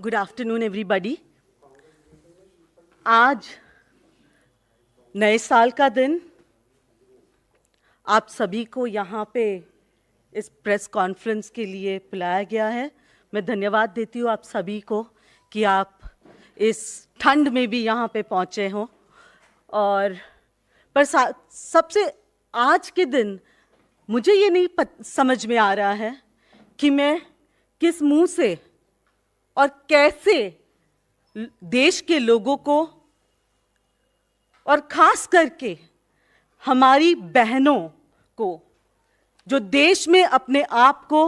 Good afternoon everybody. आज नए साल का दिन, आप सभी को यहाँ पे इस प्रेस कॉन्फ्रेंस के लिए बुलाया गया है। मैं धन्यवाद देती हूँ आप सभी को कि आप इस ठंड में भी यहाँ पे पहुँचे हों। और पर सबसे आज के दिन मुझे ये नहीं समझ में आ रहा है कि मैं किस मुंह से और कैसे देश के लोगों को और खास करके हमारी बहनों को जो देश में अपने आप को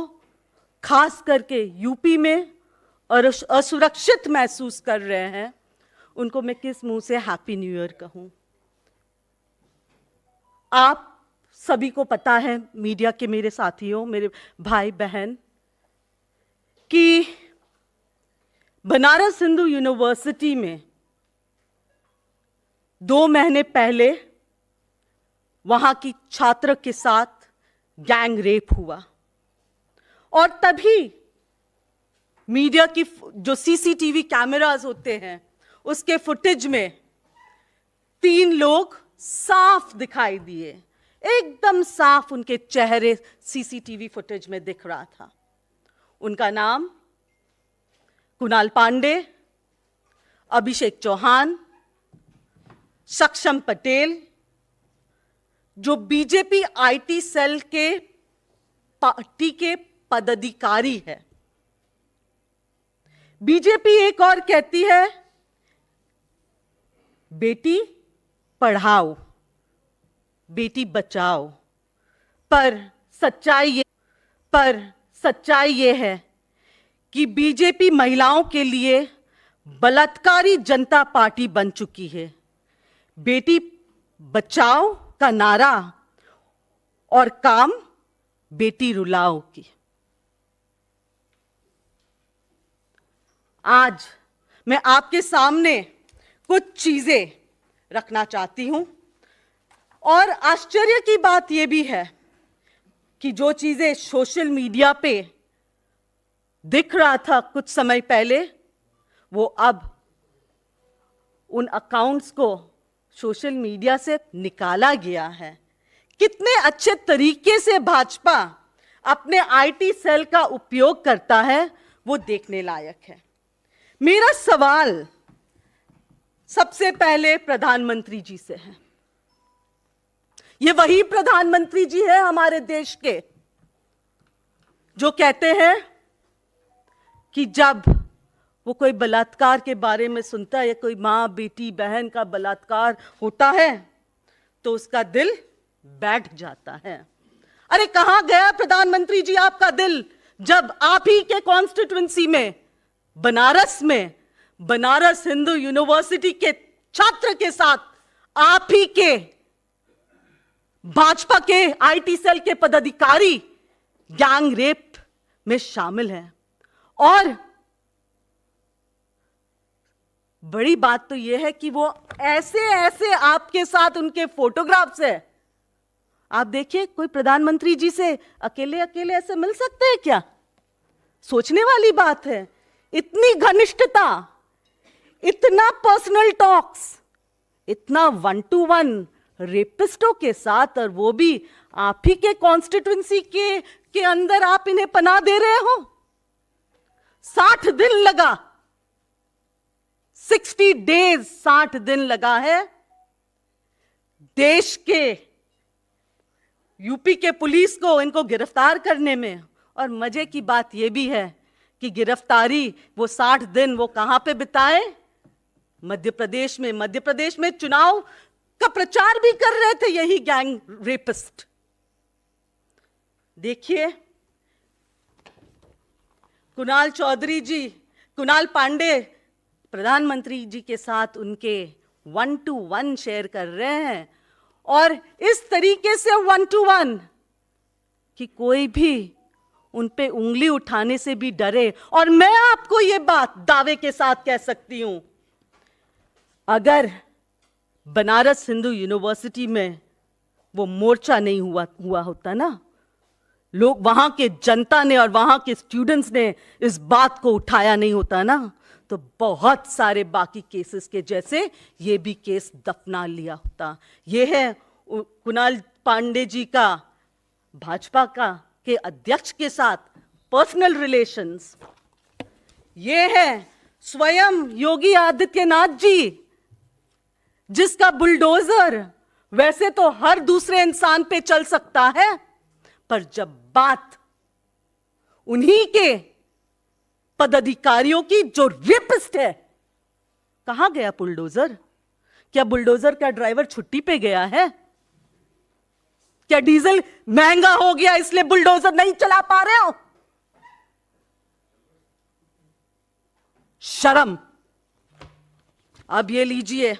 खास करके यूपी में और असुरक्षित महसूस कर रहे हैं, उनको मैं किस मुंह से हैप्पी न्यू ईयर कहूं। आप सभी को पता है, मीडिया के मेरे साथियों, मेरे भाई बहन, कि बनारस हिंदू यूनिवर्सिटी में 2 महीने पहले वहां की छात्र के साथ गैंग रेप हुआ और तभी मीडिया की जो सीसीटीवी कैमरास होते हैं उसके फुटेज में 3 लोग साफ दिखाई दिए, एकदम साफ उनके चेहरे सीसीटीवी फुटेज में दिख रहा था। उनका नाम कुणाल पांडे, अभिषेक चौहान, सक्षम पटेल, जो बीजेपी आईटी सेल के पार्टी के पदाधिकारी है। बीजेपी एक और कहती है बेटी पढ़ाओ बेटी बचाओ, पर सच्चाई ये है कि बीजेपी महिलाओं के लिए बलात्कारी जनता पार्टी बन चुकी है। बेटी बचाओ का नारा और काम बेटी रुलाओ की। आज मैं आपके सामने कुछ चीजें रखना चाहती हूं और आश्चर्य की बात यह भी है कि जो चीजें सोशल मीडिया पे दिख रहा था कुछ समय पहले, वो अब उन अकाउंट्स को सोशल मीडिया से निकाला गया है। कितने अच्छे तरीके से भाजपा अपने आईटी सेल का उपयोग करता है, वो देखने लायक है। मेरा सवाल सबसे पहले प्रधानमंत्री जी से है। ये वही प्रधानमंत्री जी है हमारे देश के जो कहते हैं कि जब वो कोई बलात्कार के बारे में सुनता है या कोई माँ बेटी बहन का बलात्कार होता है तो उसका दिल बैठ जाता है। अरे कहां गया प्रधानमंत्री जी आपका दिल, जब आप ही के कॉन्स्टिट्यूएंसी में बनारस हिंदू यूनिवर्सिटी के छात्र के साथ आप ही के भाजपा के आईटी सेल के पदाधिकारी गैंग रेप में शामिल हैं। और बड़ी बात तो यह है कि वो ऐसे आपके साथ उनके फोटोग्राफ्स है। आप देखिए, कोई प्रधानमंत्री जी से अकेले ऐसे मिल सकते हैं क्या? सोचने वाली बात है। इतनी घनिष्ठता, इतना पर्सनल टॉक्स, इतना 1-to-1 रेपिस्टों के साथ, और वो भी आप ही के कॉन्स्टिट्यूएंसी के अंदर आप इन्हें पनाह दे रहे हो। 60 दिन लगा, 60 डेज, 60 दिन लगा है देश के यूपी के पुलिस को इनको गिरफ्तार करने में। और मजे की बात यह भी है कि गिरफ्तारी वो 60 दिन वो कहां पे बिताए? मध्य प्रदेश में चुनाव का प्रचार भी कर रहे थे यही गैंग रेपिस्ट। देखिए, कुणाल पांडे प्रधानमंत्री जी के साथ उनके 1-to-1 शेयर कर रहे हैं, और इस तरीके से 1-to-1 कि कोई भी उन पे उंगली उठाने से भी डरे। और मैं आपको ये बात दावे के साथ कह सकती हूं, अगर बनारस हिंदू यूनिवर्सिटी में वो मोर्चा नहीं हुआ होता ना, लोग वहां के जनता ने और वहां के स्टूडेंट्स ने इस बात को उठाया नहीं होता ना, तो बहुत सारे बाकी केसेस के जैसे ये भी केस दफना लिया होता। ये है कुणाल पांडे जी का भाजपा के अध्यक्ष के साथ पर्सनल रिलेशंस। ये है स्वयं योगी आदित्यनाथ जी, जिसका बुलडोजर वैसे तो हर दूसरे इंसान पे चल सकता है, पर जब बात उन्हीं के पदाधिकारियों की जो रेपिस्ट है, कहां गया बुलडोजर? क्या बुलडोजर का ड्राइवर छुट्टी पे गया है? क्या डीजल महंगा हो गया इसलिए बुलडोजर नहीं चला पा रहे हो? शर्म। अब ये लीजिए,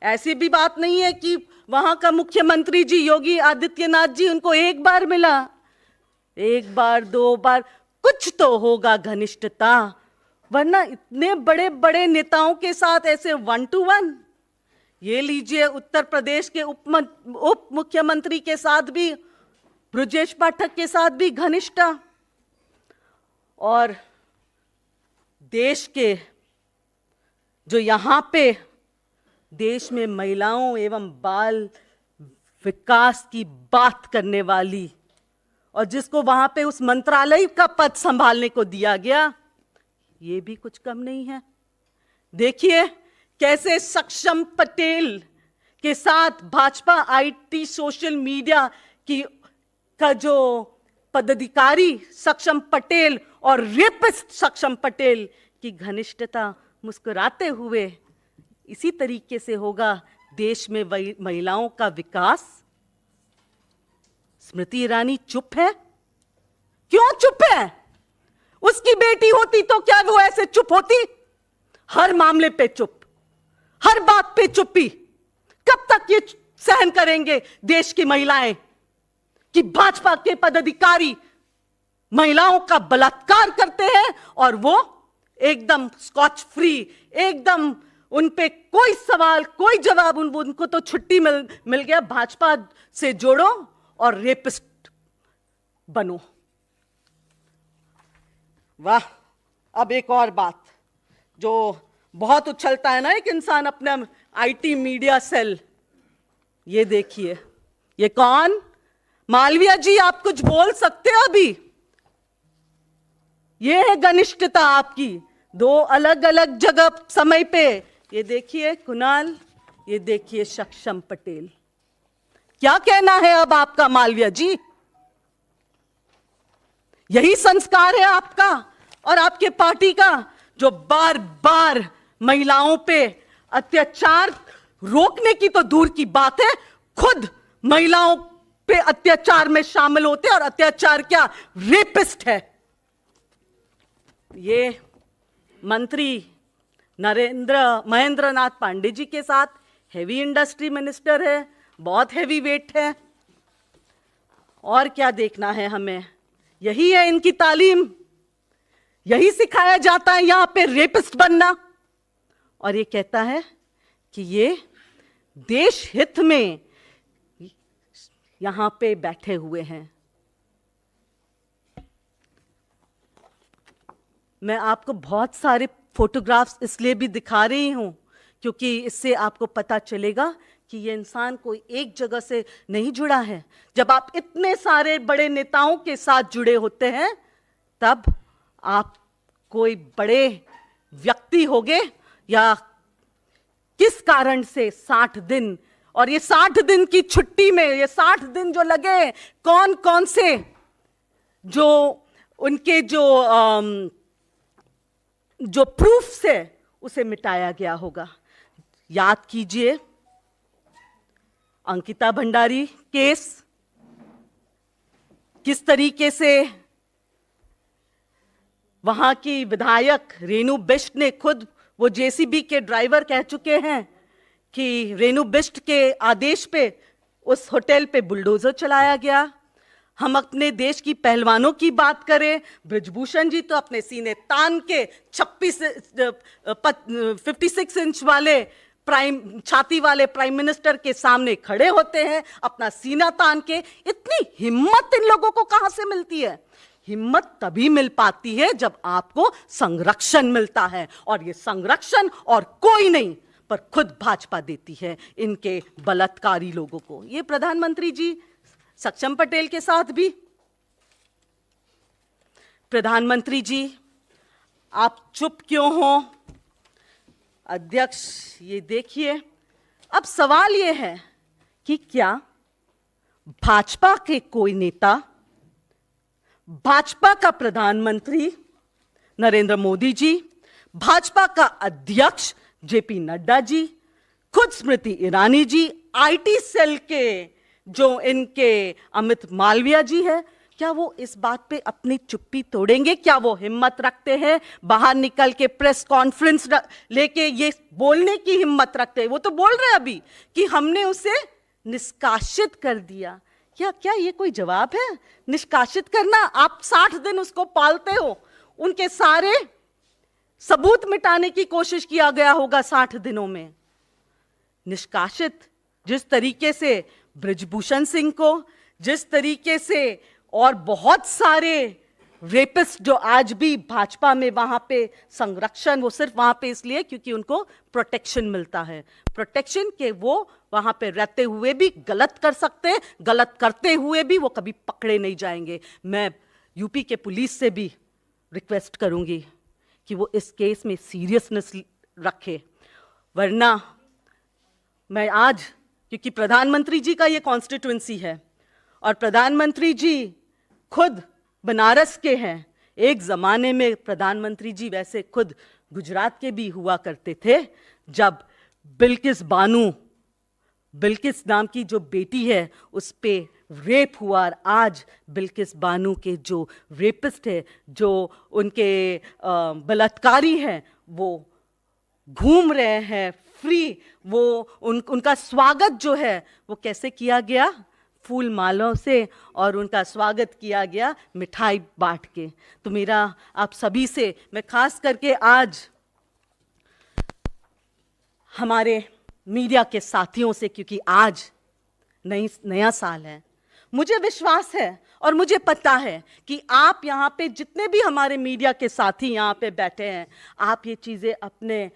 ऐसी भी बात नहीं है कि वहां का मुख्यमंत्री जी योगी आदित्यनाथ जी उनको एक बार मिला, एक बार दो बार, कुछ तो होगा घनिष्ठता, वरना इतने बड़े बड़े नेताओं के साथ ऐसे 1 to 1। ये लीजिए, उत्तर प्रदेश के उप मुख्यमंत्री के साथ भी, ब्रजेश पाठक के साथ भी घनिष्ठता, और देश के जो यहां पे देश में महिलाओं एवं बाल विकास की बात करने वाली, और जिसको वहां पे उस मंत्रालय का पद संभालने को दिया गया, ये भी कुछ कम नहीं है। देखिए कैसे सक्षम पटेल के साथ भाजपा आईटी सोशल मीडिया का जो पदाधिकारी सक्षम पटेल और रेपिस्ट सक्षम पटेल की घनिष्ठता मुस्कुराते हुए, इसी तरीके से होगा देश में महिलाओं का विकास। स्मृति ईरानी चुप है। क्यों चुप है? उसकी बेटी होती तो क्या वो ऐसे चुप होती? हर मामले पे चुप, हर बात पे चुप्पी। कब तक ये सहन करेंगे देश की महिलाएं कि भाजपा के पदाधिकारी महिलाओं का बलात्कार करते हैं और वो एकदम स्कॉच फ्री, एकदम उन पे कोई सवाल कोई जवाब, उनको तो छुट्टी मिल गया, भाजपा से जोड़ो और रेपिस्ट बनो। वाह। अब एक और बात जो बहुत उछलता है ना एक इंसान अपने आईटी मीडिया सेल, ये देखिए, ये कौन? मालविया जी, आप कुछ बोल सकते हो अभी? ये है घनिष्ठता आपकी, दो अलग अलग जगह समय पे। ये देखिए कुणाल, ये देखिए सक्षम पटेल। क्या कहना है अब आपका मालविया जी? यही संस्कार है आपका और आपके पार्टी का, जो बार बार महिलाओं पे अत्याचार रोकने की तो दूर की बात है, खुद महिलाओं पे अत्याचार में शामिल होते हैं, और अत्याचार क्या, रेपिस्ट है। ये मंत्री महेंद्र नाथ पांडे जी के साथ हेवी इंडस्ट्री मिनिस्टर है, बहुत हेवी वेट है। और क्या देखना है हमें? यही है इनकी तालीम, यही सिखाया जाता है यहां पे रेपिस्ट बनना। और ये कहता है कि ये देश हित में यहां पे बैठे हुए हैं। मैं आपको बहुत सारे फोटोग्राफ्स इसलिए भी दिखा रही हूं क्योंकि इससे आपको पता चलेगा कि ये इंसान कोई एक जगह से नहीं जुड़ा है। जब आप इतने सारे बड़े नेताओं के साथ जुड़े होते हैं, तब आप कोई बड़े व्यक्ति होगे, या किस कारण से 60 दिन, और ये 60 दिन की छुट्टी में, ये 60 दिन जो लगे, कौन कौन से जो उनके जो प्रूफ से उसे मिटाया गया होगा। याद कीजिए अंकिता भंडारी केस, किस तरीके से वहां की विधायक रेणु बिष्ट ने खुद, वो जेसीबी के ड्राइवर कह चुके हैं कि रेणु बिष्ट के आदेश पे उस होटल पे बुलडोजर चलाया गया। हम अपने देश की पहलवानों की बात करें, बृजभूषण जी तो अपने सीने तान के 56 इंच वाले छाती वाले प्राइम मिनिस्टर के सामने खड़े होते हैं, अपना सीना तान के। इतनी हिम्मत इन लोगों को कहां से मिलती है? हिम्मत तभी मिल पाती है जब आपको संरक्षण मिलता है, और ये संरक्षण और कोई नहीं पर खुद भाजपा देती है इनके बलात्कारी लोगों को। ये प्रधानमंत्री जी सक्षम पटेल के साथ भी। प्रधानमंत्री जी, आप चुप क्यों हो? अध्यक्ष, ये देखिए, अब सवाल ये है कि क्या भाजपा के कोई नेता, भाजपा का प्रधानमंत्री नरेंद्र मोदी जी, भाजपा का अध्यक्ष जेपी नड्डा जी, खुद स्मृति ईरानी जी, आईटी सेल के जो इनके अमित मालविया जी है, क्या वो इस बात पे अपनी चुप्पी तोड़ेंगे? क्या वो हिम्मत रखते हैं बाहर निकल के प्रेस कॉन्फ्रेंस लेके ये बोलने की हिम्मत रखते हैं? वो तो बोल रहे हैं अभी कि हमने उसे निष्कासित कर दिया। क्या ये कोई जवाब है? निष्कासित करना? आप 60 दिन उसको पालते हो, उनके सारे सबूत मिटाने की कोशिश किया गया होगा 60 दिनों में। निष्कासित जिस तरीके से बृजभूषण सिंह को, जिस तरीके से और बहुत सारे रेपिस्ट जो आज भी भाजपा में वहां पे संरक्षण, वो सिर्फ वहां पे इसलिए क्योंकि उनको प्रोटेक्शन मिलता है, प्रोटेक्शन के वो वहां पे रहते हुए भी गलत कर सकते हैं, गलत करते हुए भी वो कभी पकड़े नहीं जाएंगे। मैं यूपी के पुलिस से भी रिक्वेस्ट करूंगी कि वो इस केस में सीरियसनेस रखे, वरना मैं आज, क्योंकि प्रधानमंत्री जी का ये कॉन्स्टिट्यूएंसी है और प्रधानमंत्री जी खुद बनारस के हैं। एक जमाने में प्रधानमंत्री जी वैसे खुद गुजरात के भी हुआ करते थे, जब बिल्किस नाम की जो बेटी है उस पे रेप हुआ, और आज बिल्किस बानो के जो रेपिस्ट है, जो उनके बलात्कारी हैं, वो घूम रहे हैं फ्री। वो उनका स्वागत जो है वो कैसे किया गया? फूल मालों से, और उनका स्वागत किया गया मिठाई बांट के। तो मेरा आप सभी से, मैं खास करके आज हमारे मीडिया के साथियों से, क्योंकि आज नया साल है, मुझे विश्वास है और मुझे पता है कि आप यहाँ पे जितने भी हमारे मीडिया के साथी यहाँ पे बैठे हैं, आप ये चीज़ें अपने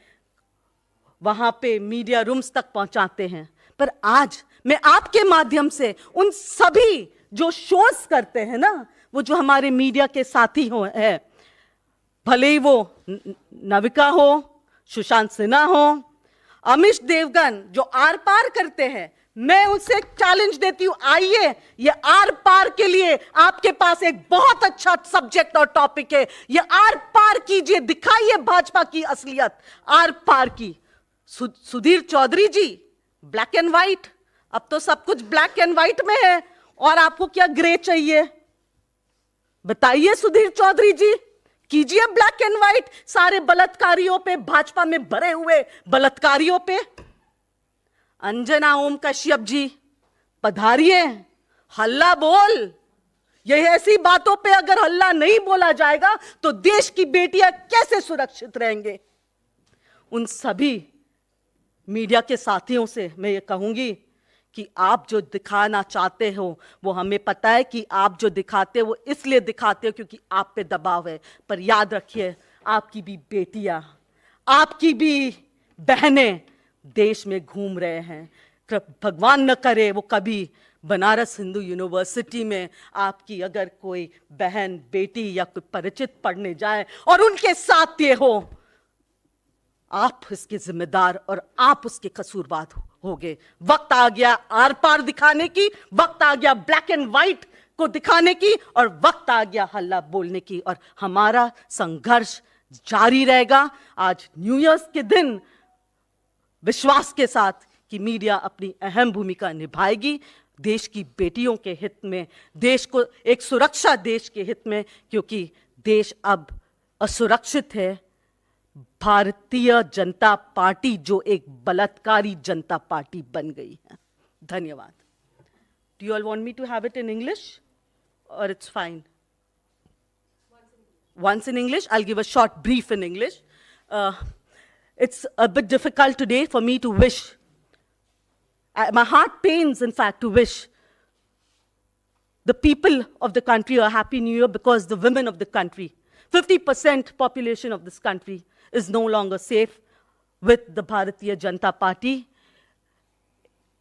वहाँ पे मीडिया रूम्स तक पहुँचाते हैं। पर आज मैं आपके माध्यम से उन सभी जो शोज करते हैं ना, वो जो हमारे मीडिया के साथी हो है, भले ही वो नविका हो, सुशांत सिन्हा हो, अमिश देवगन, जो आर पार करते हैं, मैं उनसे चैलेंज देती हूं, आइए, ये आर पार के लिए आपके पास एक बहुत अच्छा सब्जेक्ट और टॉपिक है, ये आर पार कीजिए, दिखाइए भाजपा की असलियत आर पार की। सुधीर चौधरी जी, ब्लैक एंड व्हाइट, अब तो सब कुछ ब्लैक एंड व्हाइट में है, और आपको क्या ग्रे चाहिए? बताइए सुधीर चौधरी जी, कीजिए ब्लैक एंड व्हाइट सारे बलात्कारियों पे, भाजपा में भरे हुए बलात्कारियों पे। अंजना ओम कश्यप जी, पधारिए, हल्ला बोल। ये ऐसी बातों पे अगर हल्ला नहीं बोला जाएगा तो देश की बेटियां कैसे सुरक्षित रहेंगे? उन सभी मीडिया के साथियों से मैं ये कहूंगी कि आप जो दिखाना चाहते हो, वो हमें पता है कि आप जो दिखाते हो वो इसलिए दिखाते हो क्योंकि आप पे दबाव है। पर याद रखिए, आपकी भी बेटियां, आपकी भी बहनें देश में घूम रहे हैं। भगवान न करे वो कभी बनारस हिंदू यूनिवर्सिटी में आपकी अगर कोई बहन, बेटी या कोई परिचित पढ़ने जाए और उनके साथ ये हो, आप इसके जिम्मेदार और आप उसके कसूरवार होगे। वक्त आ गया आर पार दिखाने की, वक्त आ गया ब्लैक एंड व्हाइट को दिखाने की, और वक्त आ गया हल्ला बोलने की, और हमारा संघर्ष जारी रहेगा। आज न्यू ईयर्स के दिन विश्वास के साथ कि मीडिया अपनी अहम भूमिका निभाएगी देश की बेटियों के हित में, देश को एक सुरक्षा देश के हित में, क्योंकि देश अब असुरक्षित है। भारतीय जनता पार्टी जो एक बलात्कारी जनता पार्टी बन गई है। धन्यवाद। Do you all want me to have it in English or it's fine? Once in English. I'll give a short brief in English. It's a bit difficult today for me to wish. My heart pains, in fact, to wish the people of the country a Happy New Year because the women of the country, 50% population of this country, is no longer safe with the Bharatiya Janata Party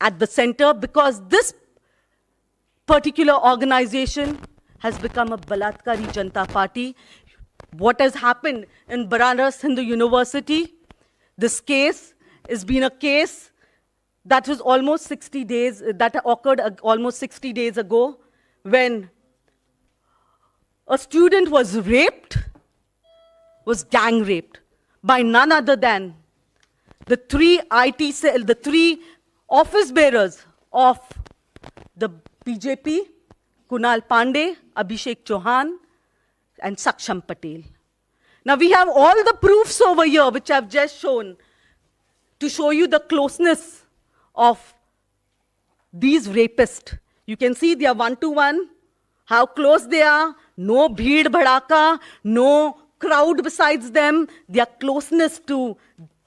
at the center, because this particular organization has become a Balatkari Janata Party. What has happened in Banaras Hindu University, this case has been a case that was almost 60 days, that occurred almost 60 days ago, when a student was raped, was gang raped by none other than the three office bearers of the BJP, Kunal Pandey, Abhishek Chauhan, and Saksham Patel. Now we have all the proofs over here, which I've just shown, to show you the closeness of these rapists. You can see they are one-to-one, how close they are, no bheed bhadaka, no crowd besides them, their closeness to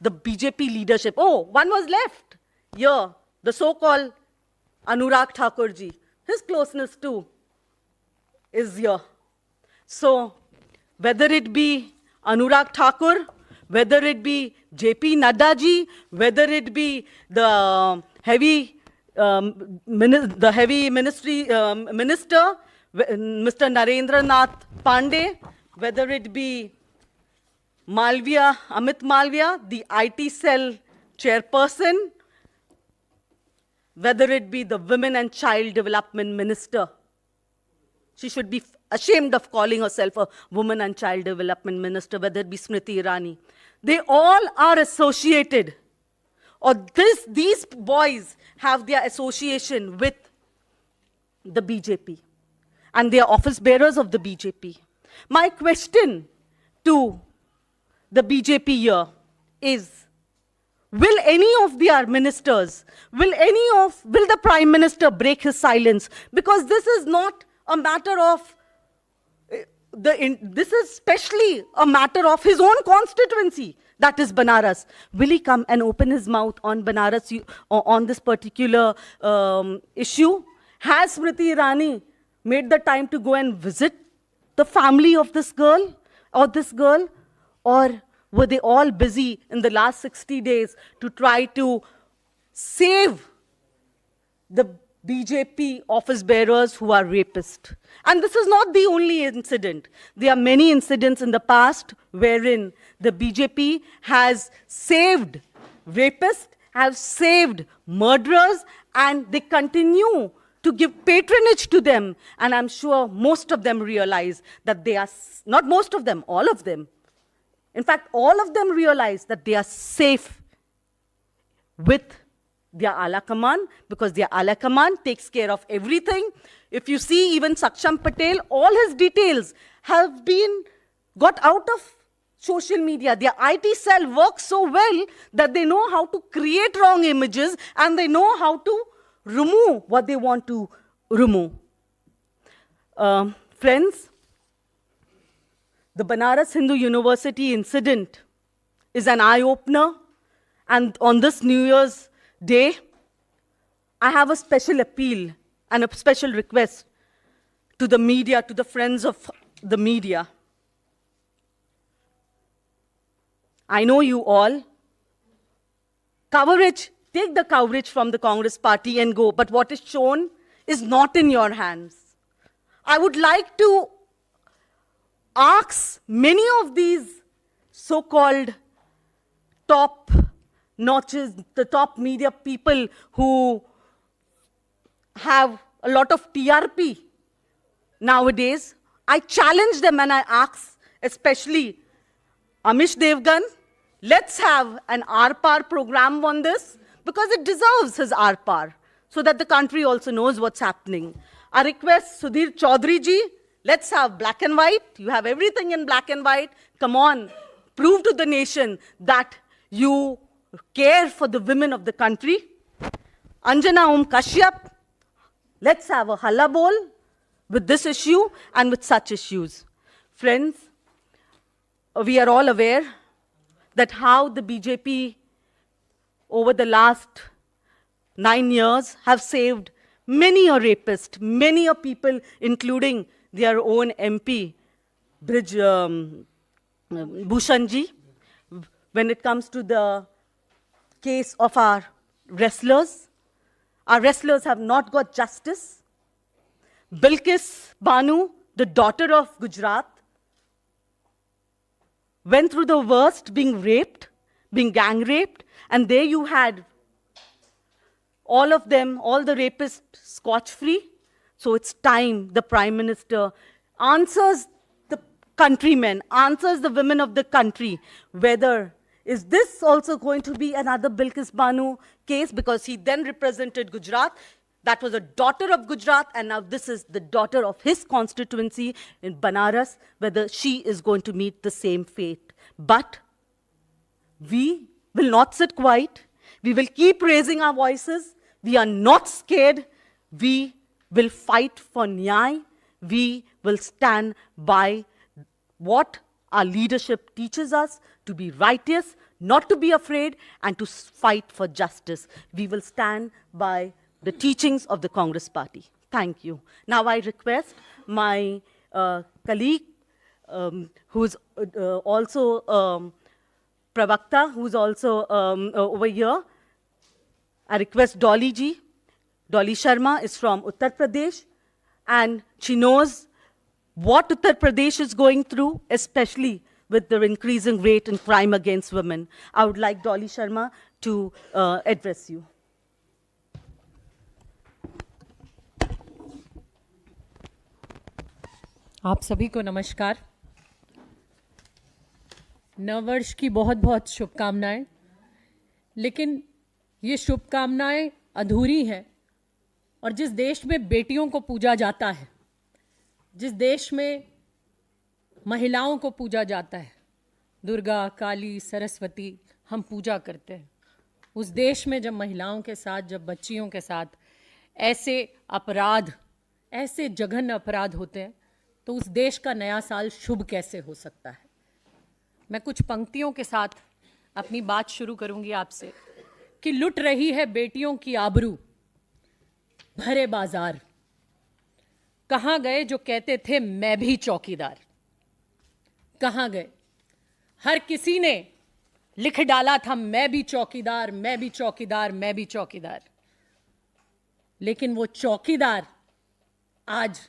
the BJP leadership. Oh, one was left here, the so-called Anurag Thakurji. His closeness too is here. So, whether it be Anurag Thakur, whether it be JP Nadda ji, whether it be the heavy minister, Mr. Narendra Nath Pandey, whether it be Malviya, Amit Malviya, the IT cell chairperson, whether it be the Women and Child Development Minister. She should be ashamed of calling herself a Women and Child Development Minister, whether it be Smriti Irani. They all are associated, or these boys have their association with the BJP, and they are office bearers of the BJP. My question to the BJP here is, will any of their ministers, will the Prime Minister break his silence? Because this is not a matter of, this is especially a matter of his own constituency, that is Banaras. Will he come and open his mouth on Banaras, on this particular issue? Has Smriti Irani made the time to go and visit the family of this girl, or were they all busy in the last 60 days to try to save the BJP office bearers who are rapists? And this is not the only incident. There are many incidents in the past wherein the BJP has saved rapists, have saved murderers, and they continue to give patronage to them. And I'm sure most of them realize that they are, not most of them, all of them. In fact, all of them realize that they are safe with their Ala Kaman, because their Ala Kaman takes care of everything. If you see even Saksham Patel, all his details have been got out of social media. Their IT cell works so well that they know how to create wrong images, and they know how to remove what they want to remove. Friends, the Banaras Hindu University incident is an eye-opener, and on this New Year's Day, I have a special appeal and a special request to the media, to the friends of the media. I know you all. Coverage, take the coverage from the Congress party and go, but what is shown is not in your hands. I would like to ask many of these so-called top notches, the top media people who have a lot of TRP nowadays, I challenge them and I ask, especially Amish Devgan, let's have an R-Par program on this, because it deserves his R-Par, so that the country also knows what's happening. I request Sudhir Chaudhary ji, let's have black and white. You have everything in black and white. Come on, prove to the nation that you care for the women of the country. Anjana Kashyap, let's have a halla bol with this issue and with such issues. Friends, we are all aware that how the BJP over the last 9 years have saved many a rapist, many a people, including their own MP, Brij Bhushan ji, when it comes to the case of our wrestlers have not got justice. Bilkis Banu, the daughter of Gujarat, went through the worst, being raped, being gang raped, and there you had all of them, all the rapists, scotch-free. So it's time the Prime Minister answers the countrymen, answers the women of the country, whether is this also going to be another Bilkis Banu case, because he then represented Gujarat. That was a daughter of Gujarat, and now this is the daughter of his constituency in Banaras, whether she is going to meet the same fate. But we will not sit quiet. We will keep raising our voices. We are not scared. We will fight for Nyay. We will stand by what our leadership teaches us, to be righteous, not to be afraid, and to fight for justice. We will stand by the teachings of the Congress Party. Thank you. Now I request my colleague, who's also Pravakta, who's also over here. I request Dolly ji. Dolly Sharma is from Uttar Pradesh, and she knows what Uttar Pradesh is going through, especially with the increasing rate in crime against women. I would like Dolly Sharma to address you. आप सभी को नमस्कार। नववर्ष की बहुत बहुत शुभकामनाएं। लेकिन ये शुभकामनाएं अधूरी हैं, और जिस देश में बेटियों को पूजा जाता है, जिस देश में महिलाओं को पूजा जाता है, दुर्गा, काली, सरस्वती हम पूजा करते हैं, उस देश में जब महिलाओं के साथ, जब बच्चियों के साथ ऐसे अपराध, ऐसे जघन्य अपराध होते हैं, तो उस देश का नया साल शुभ कैसे हो सकता है। मैं कुछ पंक्तियों के साथ अपनी बात शुरू करूंगी आपसे कि लुट रही है बेटियों की आबरू भरे बाजार, कहाँ गए जो कहते थे मैं भी चौकीदार, कहाँ गए। हर किसी ने लिख डाला था मैं भी चौकीदार, मैं भी चौकीदार, मैं भी चौकीदार, लेकिन वो चौकीदार आज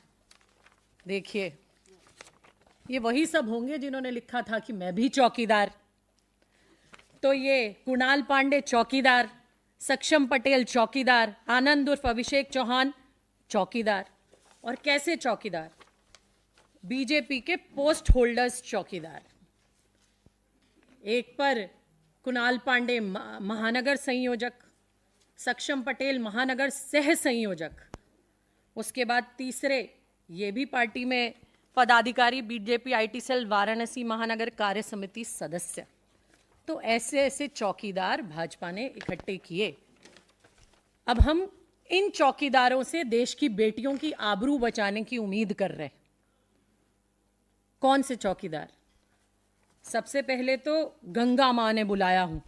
देखिए, ये वही सब होंगे जिन्होंने लिखा था कि मैं भी चौकीदार। तो ये कुणाल पांडे चौकीदार, सक्षम पटेल चौकीदार, आनंद उर्फ अभिषेक चौहान चौकीदार। और कैसे चौकीदार? बीजेपी के पोस्ट होल्डर्स चौकीदार। एक पर कुणाल पांडे महानगर संयोजक, सक्षम पटेल महानगर सह संयोजक, उसके बाद तीसरे ये भी पार्टी में पदाधिकारी, बीजेपी आईटी सेल वाराणसी महानगर कार्य समिति सदस्य। तो ऐसे ऐसे चौकीदार भाजपा ने इकट्ठे किए। अब हम इन चौकीदारों से देश की बेटियों की आबरू बचाने की उम्मीद कर रहे हैं। कौन से चौकीदार? सबसे पहले तो गंगा मां ने बुलाया हूं,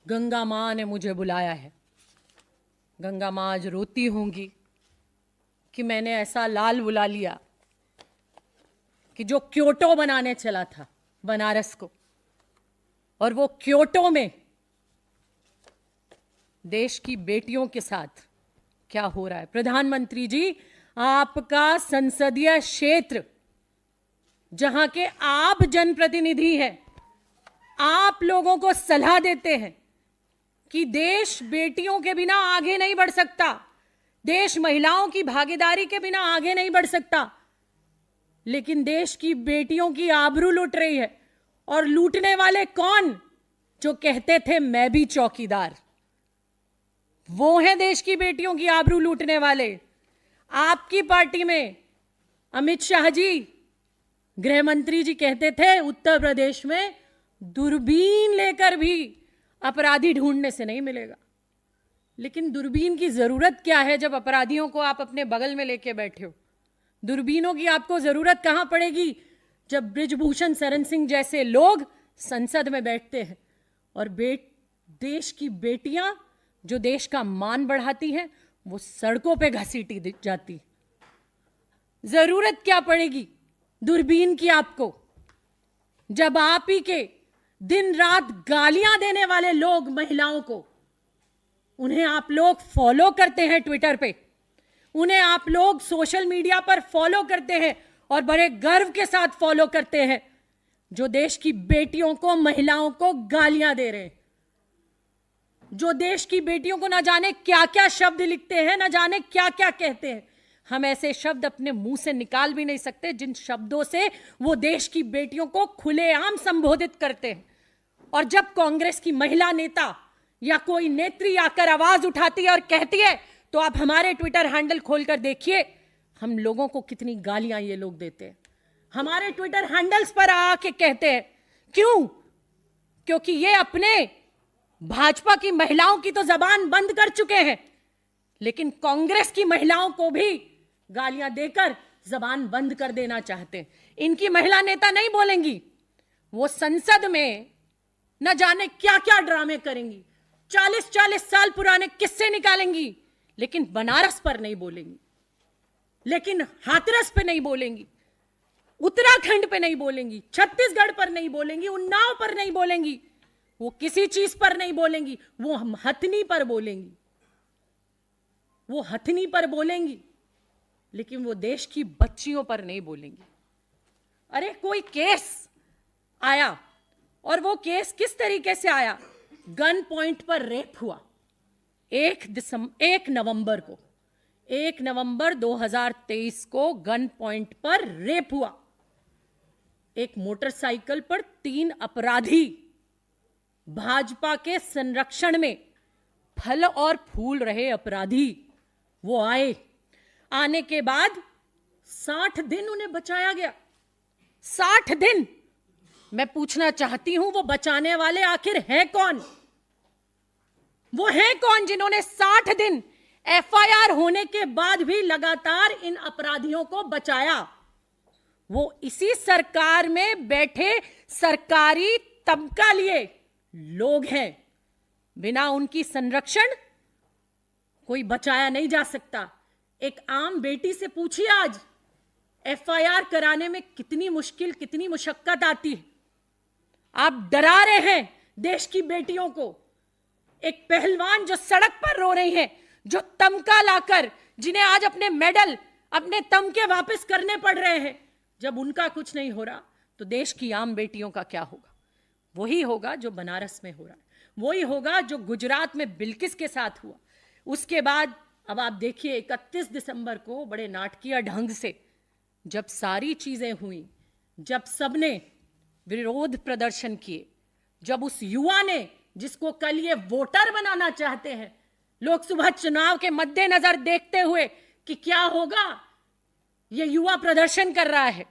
गंगा मां ने मुझे बुलाया है। गंगा मां आज रोती होंगी कि मैंने ऐसा लाल बुला लिया कि जो क्योटो बनाने चला था बनारस को, और वो क्योटो में देश की बेटियों के साथ क्या हो रहा है। प्रधानमंत्री जी, आपका संसदीय क्षेत्र, जहां के आप जनप्रतिनिधि हैं, आप लोगों को सलाह देते हैं कि देश बेटियों के बिना आगे नहीं बढ़ सकता, देश महिलाओं की भागीदारी के बिना आगे नहीं बढ़ सकता, लेकिन देश की बेटियों की आबरू लूट रही है। और लूटने वाले कौन? जो कहते थे मैं भी चौकीदार, वो हैं देश की बेटियों की आबरू लूटने वाले। आपकी पार्टी में अमित शाह जी, गृह मंत्री जी कहते थे उत्तर प्रदेश में दूरबीन लेकर भी अपराधी ढूंढने से नहीं मिलेगा। लेकिन दूरबीन की जरूरत क्या है जब अपराधियों को आप अपने बगल में लेके बैठे हो? दूरबीनों की आपको जरूरत कहां पड़ेगी जब बृजभूषण शरण सिंह जैसे लोग संसद में बैठते हैं और देश की बेटियां जो देश का मान बढ़ाती हैं, वो सड़कों पे घसीटी जाती। जरूरत क्या पड़ेगी दूरबीन की आपको, जब आप ही के दिन रात गालियां देने वाले लोग महिलाओं को, उन्हें आप लोग फॉलो करते हैं ट्विटर पे, उन्हें आप लोग सोशल मीडिया पर फॉलो करते हैं और बड़े गर्व के साथ फॉलो करते हैं, जो देश की बेटियों को, महिलाओं को गालियां दे रहे हैं, जो देश की बेटियों को ना जाने क्या क्या शब्द लिखते हैं, ना जाने क्या क्या कहते हैं। हम ऐसे शब्द अपने मुंह से निकाल भी नहीं सकते जिन शब्दों से वो देश की बेटियों को खुलेआम संबोधित करते हैं। और जब कांग्रेस की महिला नेता या कोई नेत्री आकर आवाज उठाती है और कहती है, तो आप हमारे ट्विटर हैंडल खोलकर देखिए हम लोगों को कितनी गालियां ये लोग देते हैं। हमारे ट्विटर हैंडल्स पर आके कहते हैं, क्यों? क्योंकि ये अपने भाजपा की महिलाओं की तो जबान बंद कर चुके हैं, लेकिन कांग्रेस की महिलाओं को भी गालियां देकर जबान बंद कर देना चाहते हैं। इनकी महिला नेता नहीं बोलेंगी, वो संसद में न जाने क्या क्या ड्रामे करेंगी, 40-40 साल पुराने किस्से निकालेंगी, लेकिन बनारस पर नहीं बोलेंगी, लेकिन हाथरस पे नहीं बोलेंगी, उत्तराखंड पे नहीं बोलेंगी, छत्तीसगढ़ पर नहीं बोलेंगी, उन्नाव पर नहीं बोलेंगी, वो किसी चीज पर नहीं बोलेंगी, वो हथनी पर बोलेंगी, वो हथनी पर बोलेंगी, लेकिन वो देश की बच्चियों पर नहीं बोलेंगी। अरे कोई केस आया, और वो केस किस तरीके से आया? गन पॉइंट पर रेप हुआ 1 नवंबर को, 1 नवंबर 2023 को गन पॉइंट पर रेप हुआ। एक मोटरसाइकिल पर 3 अपराधी भाजपा के संरक्षण में फल और फूल रहे अपराधी वो आए। आने के बाद 60 दिन उन्हें बचाया गया। 60 दिन। मैं पूछना चाहती हूं, वो बचाने वाले आखिर हैं कौन? वो हैं कौन जिन्होंने 60 दिन एफआईआर होने के बाद भी लगातार इन अपराधियों को बचाया? वो इसी सरकार में बैठे सरकारी तबका लिए लोग हैं। बिना उनकी संरक्षण कोई बचाया नहीं जा सकता। एक आम बेटी से पूछिए आज एफआईआर कराने में कितनी मुश्किल, कितनी मुशक्कत आती है। आप डरा रहे हैं देश की बेटियों को। एक पहलवान जो सड़क पर रो रही है, जो तमगा लाकर, जिन्हें आज अपने मेडल, अपने तमगे वापस करने पड़ रहे हैं, जब उनका कुछ नहीं हो रहा तो देश की आम बेटियों का क्या होगा? वही होगा जो बनारस में हो रहा है, वही होगा जो गुजरात में बिल्किस के साथ हुआ। उसके बाद अब आप देखिए 31 दिसंबर को बड़े नाटकीय ढंग से जब सारी चीजें हुई, जब सबने विरोध प्रदर्शन किए, जब उस युवा ने, जिसको कल ये वोटर बनाना चाहते हैं, लोकसभा चुनाव के मद्देनजर देखते हुए कि क्या होगा, ये युवा प्रदर्शन कर रहा है,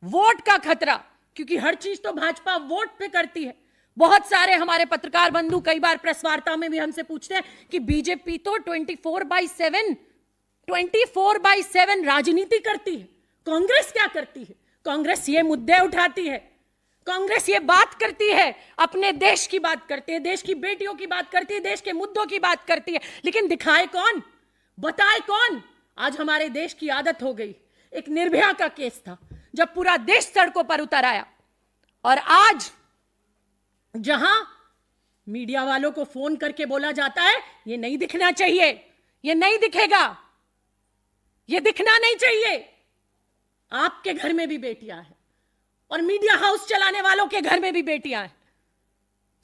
वोट का खतरा, क्योंकि हर चीज तो भाजपा वोट पे करती है। बहुत सारे हमारे पत्रकार बंधु कई बार प्रेस वार्ता में भी हमसे पूछते हैं कि बीजेपी तो 24/7 राजनीति करती है, कांग्रेस क्या करती है? कांग्रेस ये मुद्दे उठाती है, कांग्रेस ये बात करती है, अपने देश की बात करती है, देश की बेटियों की बात करती है, देश के मुद्दों की बात करती है, लेकिन दिखाए कौन, बताए कौन? आज हमारे देश की आदत हो गई। एक निर्भया का केस था जब पूरा देश सड़कों पर उतर आया, और आज जहां मीडिया वालों को फोन करके बोला जाता है ये नहीं दिखना चाहिए, ये नहीं दिखेगा, ये दिखना नहीं चाहिए। आपके घर में भी बेटियां हैं और मीडिया हाउस चलाने वालों के घर में भी बेटियां हैं,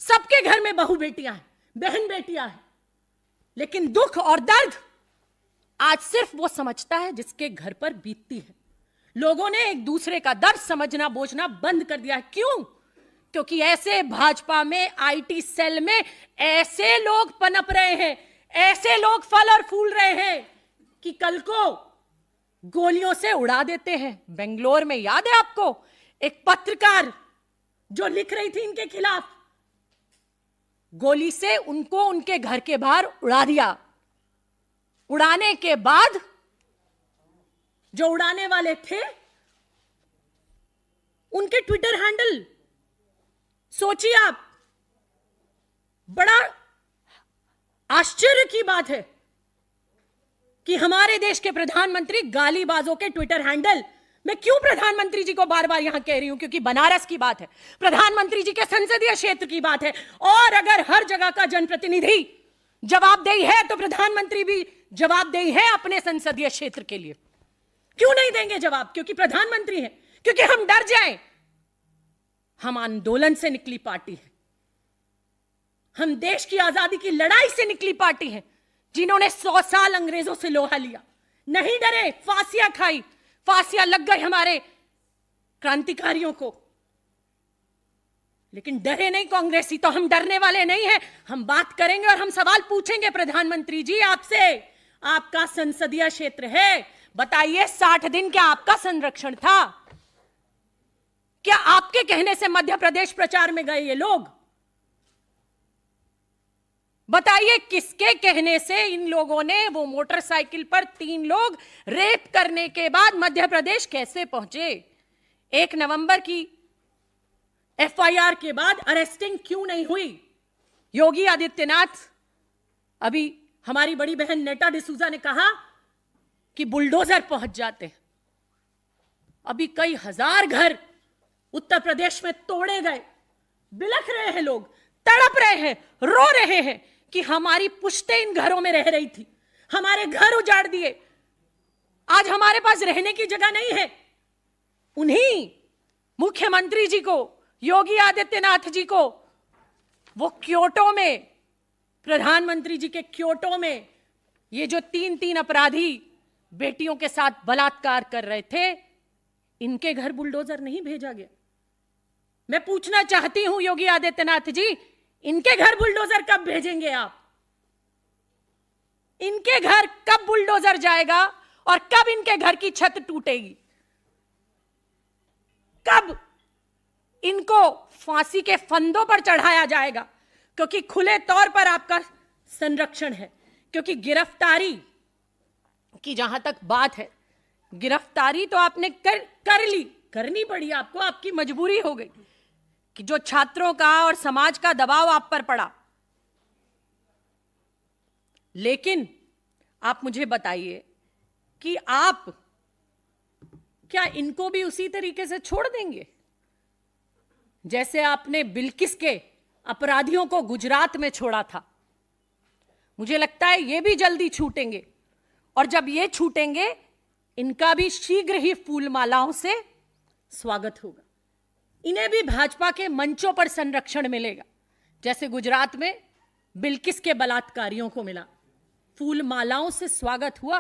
सबके घर में बहू बेटियां हैं, बहन बेटियां हैं, लेकिन दुख और दर्द आज सिर्फ वो समझता है जिसके घर पर बीतती है। लोगों ने एक दूसरे का दर्द समझना, बोझना बंद कर दिया है। क्यों? क्योंकि ऐसे भाजपा में, आईटी सेल में ऐसे लोग पनप रहे हैं, ऐसे लोग फल और फूल रहे हैं कि कल को गोलियों से उड़ा देते हैं। बेंगलोर में याद है आपको एक पत्रकार जो लिख रही थी इनके खिलाफ, गोली से उनको उनके घर के बाहर उड़ा दिया। उड़ाने के बाद जो उड़ाने वाले थे उनके ट्विटर हैंडल, सोचिए आप, बड़ा आश्चर्य की बात है, कि हमारे देश के प्रधानमंत्री गालीबाजों के ट्विटर हैंडल, मैं क्यों प्रधानमंत्री जी को बार बार यहां कह रही हूं, क्योंकि बनारस की बात है, प्रधानमंत्री जी के संसदीय क्षेत्र की बात है, और अगर हर जगह का जनप्रतिनिधि जवाबदेही है तो प्रधानमंत्री भी जवाबदेही है अपने संसदीय क्षेत्र के लिए। क्यों नहीं देंगे जवाब? क्योंकि प्रधानमंत्री हैं, क्योंकि हम डर जाएं। हम आंदोलन से निकली पार्टी है, हम देश की आजादी की लड़ाई से निकली पार्टी है, जिन्होंने 100 साल अंग्रेजों से लोहा लिया, नहीं डरे, फांसियां खाई, फांसियां लग गई हमारे क्रांतिकारियों को, लेकिन डरे नहीं कांग्रेसी। तो हम डरने वाले नहीं हैं, हम बात करेंगे और हम सवाल पूछेंगे प्रधानमंत्री जी आपसे। आपका संसदीय क्षेत्र है, बताइए 60 दिन क्या आपका संरक्षण था? क्या आपके कहने से मध्य प्रदेश प्रचार में गए ये लोग? बताइए किसके कहने से इन लोगों ने वो मोटरसाइकिल पर 3 लोग रेप करने के बाद मध्य प्रदेश कैसे पहुंचे? 1 नवंबर की एफआईआर के बाद अरेस्टिंग क्यों नहीं हुई? योगी आदित्यनाथ, अभी हमारी बड़ी बहन नेटा डिसूजा ने कहा कि बुलडोजर पहुंच जाते हैं। अभी कई हजार घर उत्तर प्रदेश में तोड़े गए, बिलख रहे हैं लोग, तड़प रहे हैं, रो रहे हैं कि हमारी पुश्तें इन घरों में रह रही थी, हमारे घर उजाड़ दिए, आज हमारे पास रहने की जगह नहीं है। उन्हीं मुख्यमंत्री जी को, योगी आदित्यनाथ जी को, वो क्योटो में, प्रधानमंत्री जी के क्योटो में ये जो 3 अपराधी बेटियों के साथ बलात्कार कर रहे थे, इनके घर बुलडोजर नहीं भेजा गया। मैं पूछना चाहती हूं योगी आदित्यनाथ जी, इनके घर बुलडोजर कब भेजेंगे आप? इनके घर कब बुलडोजर जाएगा और कब इनके घर की छत टूटेगी? कब इनको फांसी के फंदों पर चढ़ाया जाएगा? क्योंकि खुले तौर पर आपका संरक्षण है, क्योंकि गिरफ्तारी की जहां तक बात है, गिरफ्तारी तो आपने कर ली, करनी पड़ी आपको, आपकी मजबूरी हो गई कि जो छात्रों का और समाज का दबाव आप पर पड़ा। लेकिन आप मुझे बताइए कि आप क्या इनको भी उसी तरीके से छोड़ देंगे जैसे आपने बिल्किस के अपराधियों को गुजरात में छोड़ा था? मुझे लगता है ये भी जल्दी छूटेंगे, और जब ये छूटेंगे इनका भी शीघ्र ही फूल मालाओं से स्वागत होगा। इन्हें भी भाजपा के मंचों पर संरक्षण मिलेगा, जैसे गुजरात में बिल्किस के बलात्कारियों को मिला। फूल मालाओं से स्वागत हुआ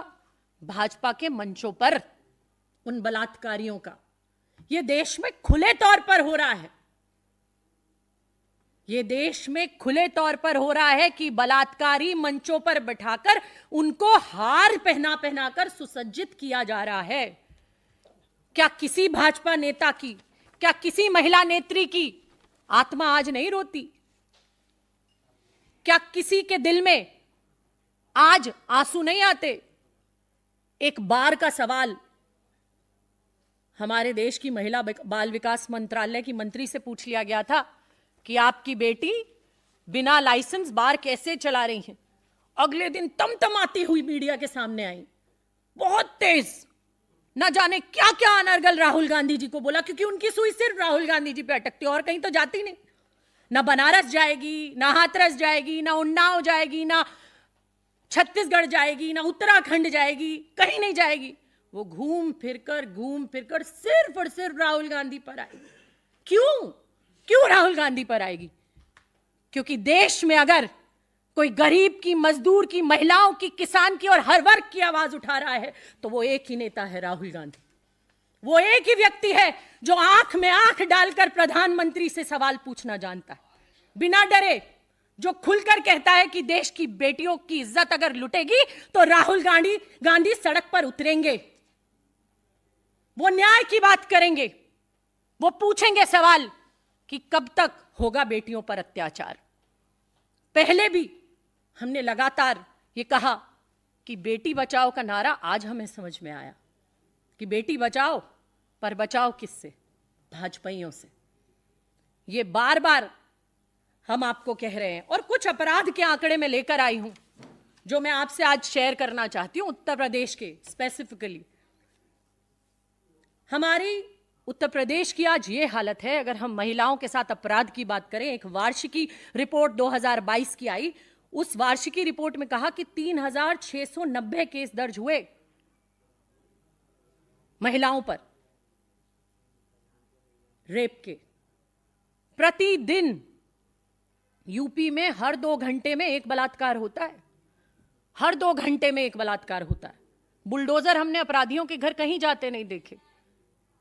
भाजपा के मंचों पर उन बलात्कारियों का। यह देश में खुले तौर पर हो रहा है, यह देश में खुले तौर पर हो रहा है कि बलात्कारी मंचों पर बैठाकर उनको हार पहना पहनाकर सुसज्जित किया जा रहा है। क्या किसी भाजपा नेता की, क्या किसी महिला नेत्री की आत्मा आज नहीं रोती? क्या किसी के दिल में आज आंसू नहीं आते? एक बार का सवाल हमारे देश की महिला बाल विकास मंत्रालय की मंत्री से पूछ लिया गया था कि आपकी बेटी बिना लाइसेंस बार कैसे चला रही हैं। अगले दिन तमतमाती हुई मीडिया के सामने आई, बहुत तेज, ना जाने क्या क्या अनर्गल राहुल गांधी जी को बोला, क्योंकि उनकी सुई सिर्फ राहुल गांधी जी पे अटकती, और कहीं तो जाती नहीं। ना बनारस जाएगी, ना हाथरस जाएगी, ना उन्नाव जाएगी, ना छत्तीसगढ़ जाएगी, ना उत्तराखंड जाएगी, कहीं नहीं जाएगी। वो घूम फिरकर सिर्फ और सिर्फ राहुल गांधी पर आएगी। क्यों राहुल गांधी पर आएगी? क्योंकि देश में अगर कोई गरीब की, मजदूर की, महिलाओं की, किसान की और हर वर्ग की आवाज उठा रहा है तो वो एक ही नेता है, राहुल गांधी। वो एक ही व्यक्ति है जो आंख में आंख डालकर प्रधानमंत्री से सवाल पूछना जानता है, बिना डरे, जो खुलकर कहता है कि देश की बेटियों की इज्जत अगर लुटेगी तो राहुल गांधी सड़क पर उतरेंगे, वो न्याय की बात करेंगे, वो पूछेंगे सवाल कि कब तक होगा बेटियों पर अत्याचार। पहले भी हमने लगातार ये कहा कि बेटी बचाओ का नारा आज हमें समझ में आया कि बेटी बचाओ, पर बचाओ किससे? भाजपाइयों से। ये बार बार हम आपको कह रहे हैं, और कुछ अपराध के आंकड़े में लेकर आई हूं जो मैं आपसे आज शेयर करना चाहती हूं उत्तर प्रदेश के स्पेसिफिकली। हमारी उत्तर प्रदेश की आज ये हालत है, अगर हम महिलाओं के साथ अपराध की बात करें, एक वार्षिकी रिपोर्ट 2022 की आई, उस वार्षिकी रिपोर्ट में कहा कि 3690 केस दर्ज हुए महिलाओं पर रेप के। प्रतिदिन यूपी में हर 2 घंटे में एक बलात्कार होता है, हर 2 घंटे में एक बलात्कार होता है। बुलडोजर हमने अपराधियों के घर कहीं जाते नहीं देखे।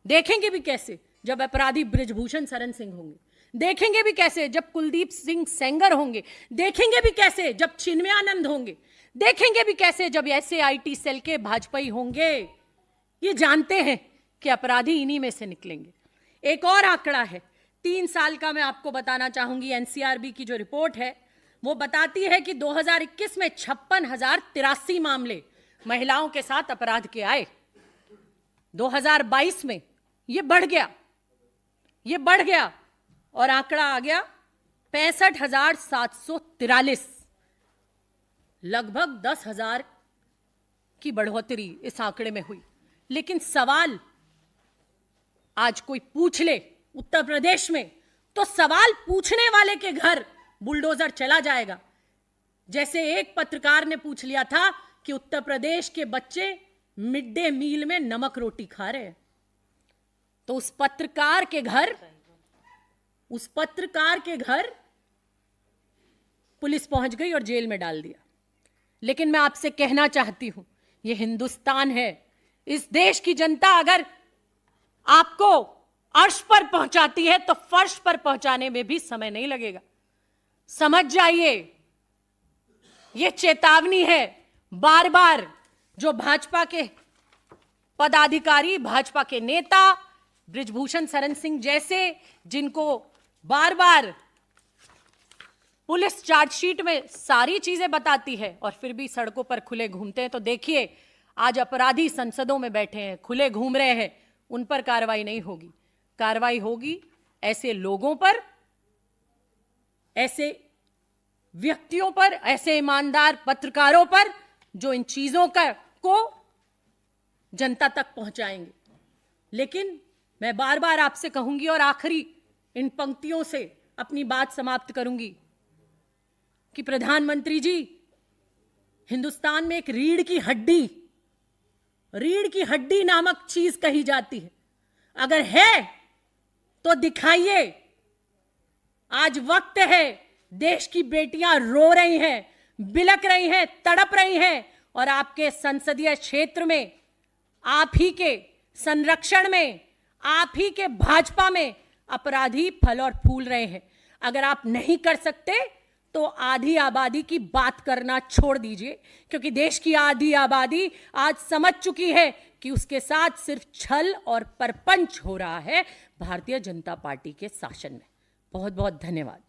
देखेंगे भी कैसे जब अपराधी बृजभूषण शरण सिंह होंगे, देखेंगे भी कैसे जब कुलदीप सिंह सेंगर होंगे, देखेंगे भी कैसे जब चिन्मयानंद होंगे, देखेंगे भी कैसे जब ऐसे आईटी सेल के भाजपाई होंगे। ये जानते हैं कि अपराधी इन्हीं में से निकलेंगे। एक और आंकड़ा है 3 साल का, मैं आपको बताना चाहूंगी। एनसीआरबी की जो रिपोर्ट है वो बताती है कि 2021 में 56,083 मामले महिलाओं के साथ अपराध के आए। 2022 में ये बढ़ गया और आंकड़ा आ गया 65,743। लगभग 10,000 की बढ़ोतरी इस आंकड़े में हुई। लेकिन सवाल आज कोई पूछ ले उत्तर प्रदेश में, तो सवाल पूछने वाले के घर बुलडोजर चला जाएगा। जैसे एक पत्रकार ने पूछ लिया था कि उत्तर प्रदेश के बच्चे मिड डे मील में नमक रोटी खा रहे हैं, तो उस पत्रकार के घर पुलिस पहुंच गई और जेल में डाल दिया। लेकिन मैं आपसे कहना चाहती हूं, यह हिंदुस्तान है। इस देश की जनता अगर आपको अर्श पर पहुंचाती है तो फर्श पर पहुंचाने में भी समय नहीं लगेगा। समझ जाइए, यह चेतावनी है। बार बार जो भाजपा के पदाधिकारी, भाजपा के नेता, बृजभूषण शरण सिंह जैसे, जिनको बार बार पुलिस चार्जशीट में सारी चीजें बताती है और फिर भी सड़कों पर खुले घूमते हैं, तो देखिए आज अपराधी संसदों में बैठे हैं, खुले घूम रहे हैं, उन पर कार्रवाई नहीं होगी। कार्रवाई होगी ऐसे लोगों पर, ऐसे व्यक्तियों पर, ऐसे ईमानदार पत्रकारों पर जो इन चीजों को जनता तक पहुंचाएंगे। लेकिन मैं बार बार आपसे कहूंगी और आखिरी इन पंक्तियों से अपनी बात समाप्त करूंगी कि प्रधानमंत्री जी, हिंदुस्तान में एक रीढ़ की हड्डी नामक चीज कही जाती है। अगर है तो दिखाइए। आज वक्त है, देश की बेटियां रो रही हैं, बिलक रही हैं, तड़प रही हैं, और आपके संसदीय क्षेत्र में, आप ही के संरक्षण में, आप ही के भाजपा में अपराधी फल और फूल रहे हैं। अगर आप नहीं कर सकते तो आधी आबादी की बात करना छोड़ दीजिए, क्योंकि देश की आधी आबादी आज समझ चुकी है कि उसके साथ सिर्फ छल और परपंच हो रहा है भारतीय जनता पार्टी के शासन में। बहुत बहुत धन्यवाद।